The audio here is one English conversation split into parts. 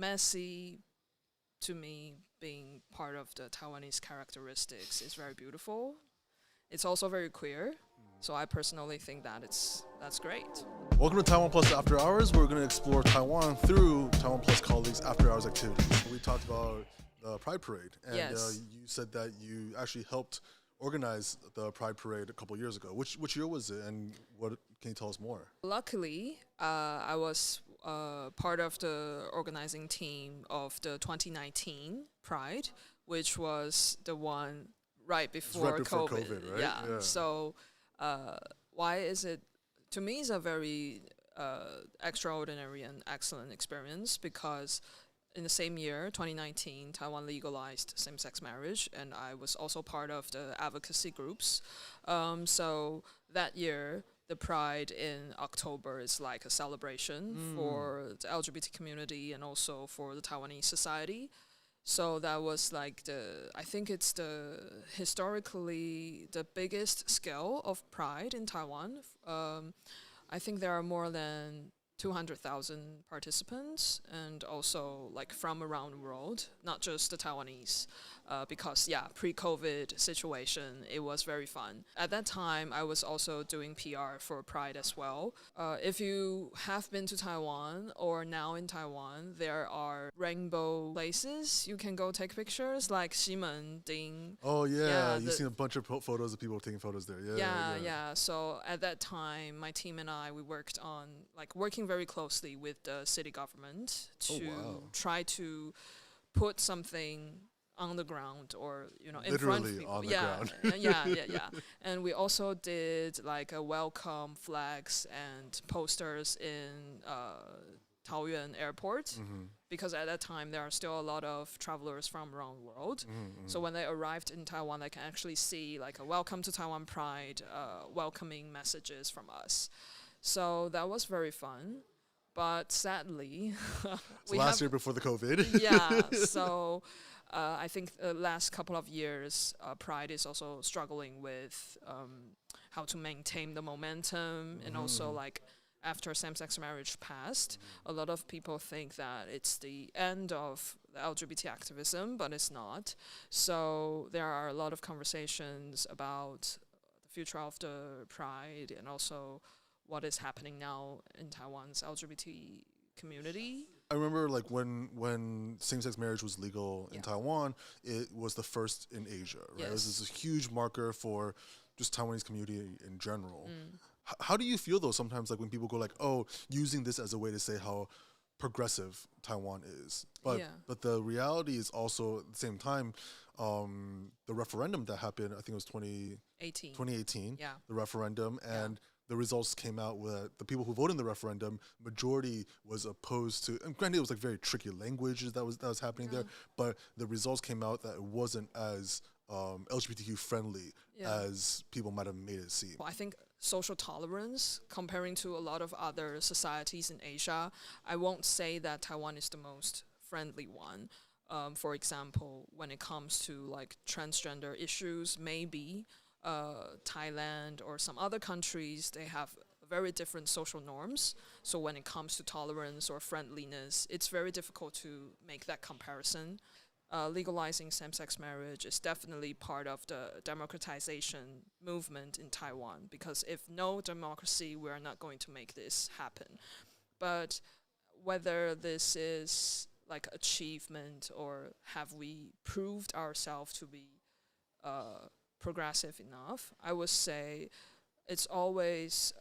messy, to me, being part of the Taiwanese characteristics is very beautiful. It's also very queer, so I personally think that that's great. Welcome to Taiwan Plus After Hours. We're going to explore Taiwan through Taiwan Plus colleagues' after hours activities. We talked about the Pride Parade, and Yes. You said that you actually helped organize the Pride Parade a couple years ago. Which year was it, and what can you tell us more? Luckily, I was part of the organizing team of the 2019 Pride, which was the one right before, before COVID. COVID, right? Yeah. Yeah. So, why is it? To me, it's a very extraordinary and excellent experience because in the same year, 2019, Taiwan legalized same-sex marriage, and I was also part of the advocacy groups. So that year, the Pride in October is like a celebration for the LGBT community and also for the Taiwanese society. So that was like I think it's historically the biggest scale of Pride in Taiwan. I think there are more than 200,000 participants, and also like from around the world, not just the Taiwanese, because pre-COVID situation, it was very fun. At that time, I was also doing PR for Pride as well. If you have been to Taiwan or now in Taiwan, there are rainbow places you can go take pictures, like Ximen, Ding. Oh yeah, you've seen a bunch of photos of people taking photos there. Yeah. So at that time, my team and I, we worked on working very closely with the city government to try to put something on the ground, or in front of Literally people. on the ground. Yeah. And we also did like a welcome flags and posters in Taoyuan Airport, because at that time there are still a lot of travelers from around the world. So when they arrived in Taiwan, they can actually see like a welcome to Taiwan Pride, welcoming messages from us. So that was very fun. But sadly, last year before the COVID. Yeah, so I think the last couple of years, Pride is also struggling with how to maintain the momentum, and also like after same-sex marriage passed, a lot of people think that it's the end of the LGBT activism, but it's not. So there are a lot of conversations about the future of the Pride, and also what is happening now in Taiwan's LGBT community. I remember like when same-sex marriage was legal in Taiwan, it was the first in Asia, right? It was this huge marker for just Taiwanese community in general. How do you feel though sometimes, like when people go like, oh, using this as a way to say how progressive Taiwan is, but the reality is also at the same time, the referendum that happened, I think it was 2018, the referendum, and the results came out with the people who voted in the referendum, majority was opposed to, and granted it was like very tricky language that was happening there, but the results came out that it wasn't as LGBTQ friendly as people might have made it seem. Well, I think social tolerance, comparing to a lot of other societies in Asia, I won't say that Taiwan is the most friendly one. For example, when it comes to like transgender issues, maybe Thailand or some other countries, they have very different social norms. So when it comes to tolerance or friendliness, it's very difficult to make that comparison. Legalizing same-sex marriage is definitely part of the democratization movement in Taiwan, because if no democracy, we are not going to make this happen. But whether this is like achievement, or have we proved ourselves to be progressive enough, I would say it's always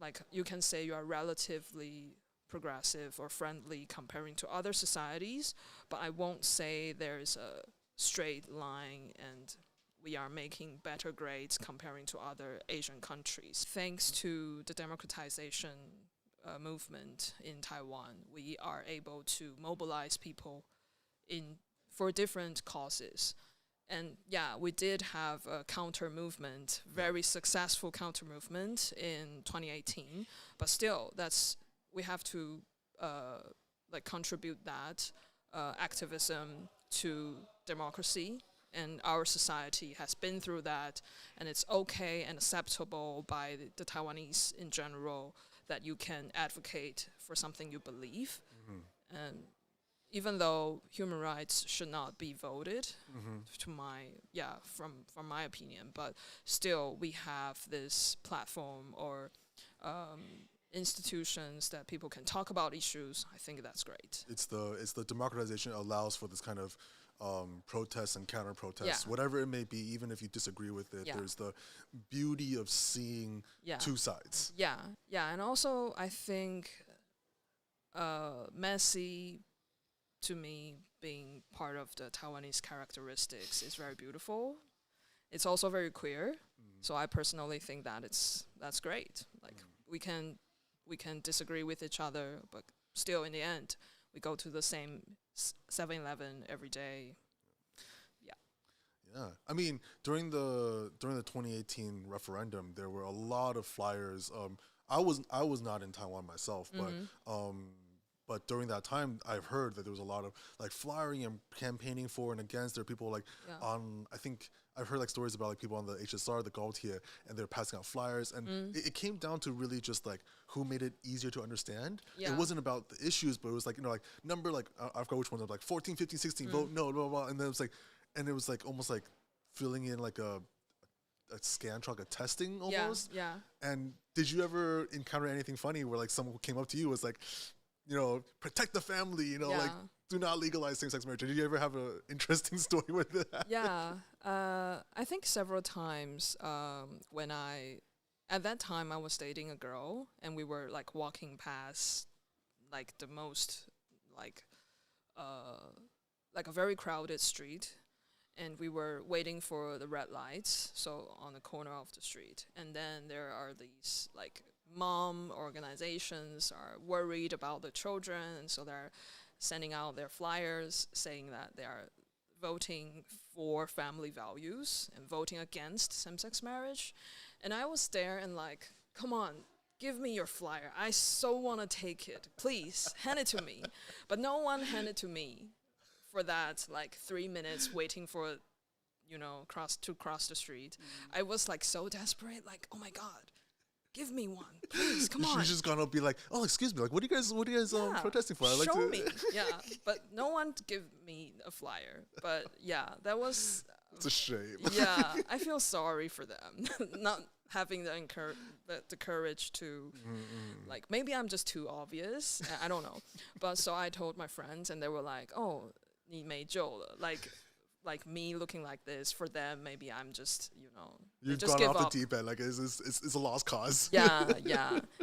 like you can say you are relatively progressive or friendly comparing to other societies, but I won't say there's a straight line and we are making better grades comparing to other Asian countries. Thanks to the democratization movement in Taiwan, we are able to mobilize people for different causes. And we did have a counter movement, very successful counter movement in 2018. But still, we have to contribute that activism to democracy. And our society has been through that, and it's okay and acceptable by the Taiwanese in general that you can advocate for something you believe. And even though human rights should not be voted, to my from my opinion, but still we have this platform or institutions that people can talk about issues. I think that's great. It's the democratization allows for this kind of protests and counter protests, whatever it may be, even if you disagree with it. There's the beauty of seeing two sides. And also I think messy, to me, being part of the Taiwanese characteristics is very beautiful. It's also very queer. So I personally think that that's great. Like we can disagree with each other, but still in the end we go to the same 7-Eleven every day. Yeah, I mean, during the 2018 referendum, there were a lot of flyers. I was not in Taiwan myself, but during that time, I've heard that there was a lot of like flyering and campaigning for and against. There are people like on, I think I've heard like stories about like people on the HSR, the Gautier, and they're passing out flyers. And it came down to really just like who made it easier to understand. It wasn't about the issues, but it was like, like number, like I forgot which one, like 14, 15, 16, vote no, blah, blah, blah. And then it was like almost like filling in like a scan truck, a testing almost. And did you ever encounter anything funny where like someone came up to you was like, protect the family, like do not legalize same-sex marriage? Did you ever have an interesting story with that? I think several times at that time I was dating a girl and we were like walking past like the most like a very crowded street, and we were waiting for the red lights, so on the corner of the street. And then there are these like mom organizations are worried about the children, and so they're sending out their flyers saying that they are voting for family values and voting against same-sex marriage. And I was there and like, come on, give me your flyer. I so want to take it. Please, hand it to me. But no one handed to me for that, like 3 minutes waiting for, cross the street. I was like so desperate, like, oh my God, give me one, please, come on. She's just gonna be like, oh, excuse me, like, what are you guys protesting for? I'd like show me. But no one give me a flyer. But that was. It's a shame. I feel sorry for them not having the courage to, like, maybe I'm just too obvious. I don't know. But so I told my friends, and they were like, oh, 你没救了, like me looking like this, for them, maybe I'm just, You've just gone give off up. the deep end, like it's a lost cause.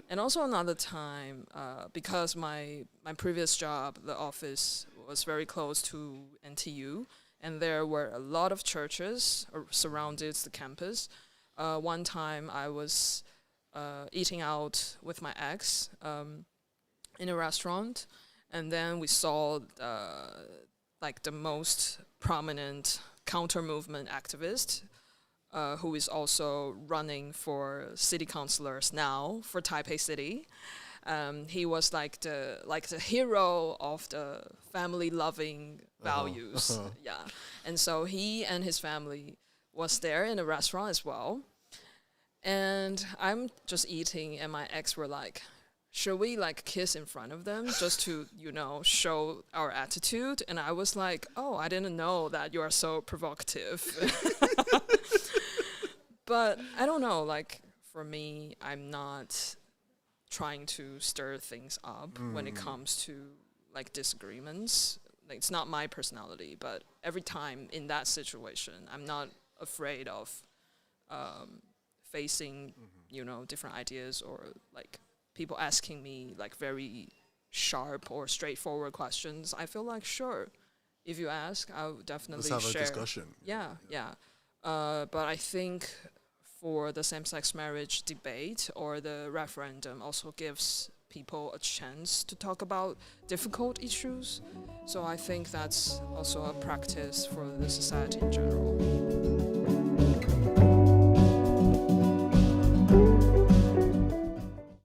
And also another time, because my previous job, the office was very close to NTU, and there were a lot of churches surrounded the campus. One time I was eating out with my ex in a restaurant, and then we saw like the most prominent counter-movement activist, who is also running for city councilors now for Taipei City. He was like the hero of the family-loving values. And so he and his family was there in a restaurant as well. And I'm just eating, and my ex were like, should we like kiss in front of them just to, show our attitude? And I was like, oh, I didn't know that you are so provocative. But I don't know, like for me, I'm not trying to stir things up when it comes to like disagreements. Like, it's not my personality, but every time in that situation, I'm not afraid of facing, different ideas, or like people asking me like very sharp or straightforward questions. I feel like, sure, if you ask, I'll definitely Let's have share. a discussion. But I think for the same-sex marriage debate or the referendum also gives people a chance to talk about difficult issues. So I think that's also a practice for the society in general.